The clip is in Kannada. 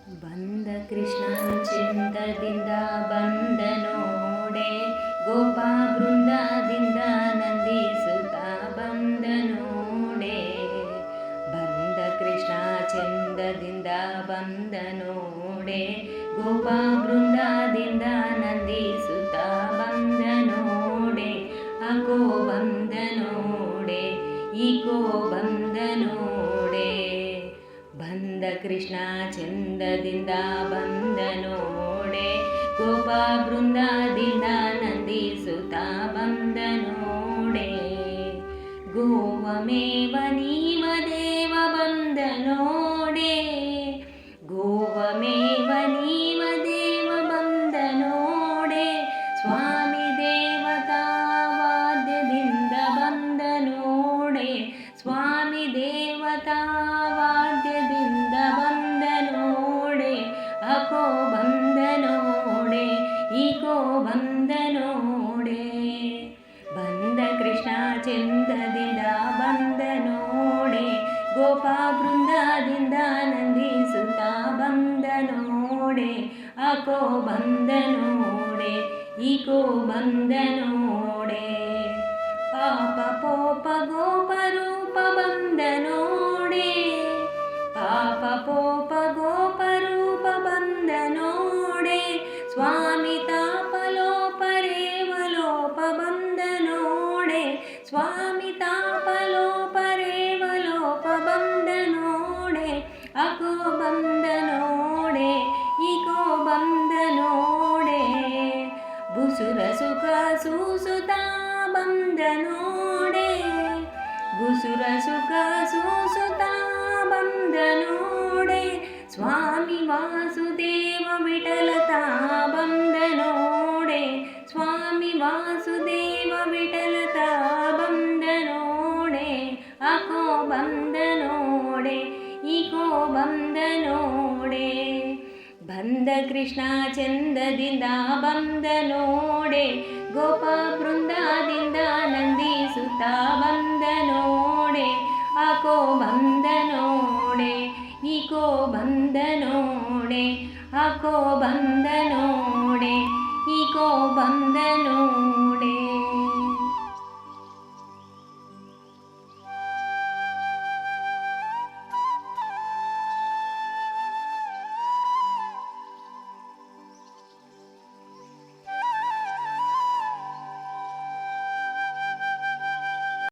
ಬಂದ ಕೃಷ್ಣನ ಚಿಂತದಿಂದ ಬಂದ ನೋಡೆ, ಗೋಪಾ ಬೃಂದದಿಂದ ನಂದಿಸುತ್ತ ಬಂದ ನೋಡೆ. ಬಂದ ಕೃಷ್ಣ ಚಂದದಿಂದ ಬಂದ ನೋಡೆ, ಗೋಪಾ ಬೃಂದದಿಂದ ನಂದಿಸುತ್ತ ಬಂದ ನೋಡೆ. ಅಕೋ ಬಂದ ನೋಡೆ, ಈಕೋ ಬಂದ ನೋಡೆ. ಬಂದ ಕೃಷ್ಣ ಚಂದದಿಂದ ಬಂದ ನೋಡೆ, ಗೋಪಾ ಬೃಂದದಿಂದ ನಂದಿಸುತ್ತ ಬಂದ ನೋಡೆ. ಗೋವಮೇವ ನೀವ ದೇವ ಬಂದ ನೋಡೆ, ಗೋವಮೇವ ನೀವ ದೇವ ಬಂದ ನೋಡೆ. ಸ್ವಾಮಿ ದೇವತಾ ವಾದ್ಯದಿಂದ ಬಂದ ನೋಡೆ, ಸ್ವಾಮಿ ದೇವತಾ ವಾದ್ಯದಿಂದ ಬಂದ ನೋಡೆ. ಅಕೋ ಬಂದ ನೋಡೆ, ಈಕೋ ಬಂದ ನೋಡೆ. ಬಂದ ಕೃಷ್ಣ ಚಂದದಿಂದ ಬಂದ ನೋಡೆ, ಗೋಪಾ ಬೃಂದದಿಂದ ನಂದಿಸುತ್ತ ಬಂದ ನೋಡೆ. ಅಕೋ ಬಂದ ನೋಡೆ, ಈಕೋ ಬಂದ ನೋಡೆ. ಪಾಪ ಪೋಪ ಗೋಪ ರೂಪ ಬಂದ ನೋಡೆ, ಪಾಪ ಪೋಪ ಗೋಪ ರೂಪ ಬಂದ ನೋಡೆ. ಸ್ವಾಮಿ ತಾಪಲೋಪ ರೇವಲೋಪ ಬಂದ ನೋಡೆ, ಸ್ವಾಮಿ ತಾಪಲೋಪ ರೇವಲೋಪ ಬಂದ ನೋಡೆ. ಅಕೋ ಬಂದ ನೋಡೆ, ಈಕೋ ಬಂದ ನೋಡೆ. ಬುಸುರ ಸುಖ ಸೂಸುತ್ತ ಬಂದ ನೋಡೆ, ಬುಸುರ ಸುಖ ಸೂಸುತ್ತ ಬಂದ ನೋಡೆ. ಸ್ವಾಮಿ ವಾಸುದೇವ ವಿಠಲತ ಬಂದ ನೋಡೆ, ಸ್ವಾಮಿ ವಾಸುದೇವ ವಿಠಲತ ಬಂದ ನೋಡೆ. ಅಕೋ ಬಂದ ನೋಡೆ, ಈಕೋ ಬಂದ ನೋಡೆ. ಬಂದ ಕೃಷ್ಣ ಚಂದದಿಂದ ಬಂದ ನೋಡೆ, ಗೋಪಾ ಬೃಂದದಿಂದ ನಂದಿಸುತ್ತ ಬಂದ ನೋಡೆ. ಅಕೋ ಬಂದ ನೋಡೆ, ಈಕೋ ಬಂದ ನೋಡೆ. ಅಕೋ ಬಂದ ನೋಡೆ, ಈಕೋ ಬಂದ ನೋಡೆ.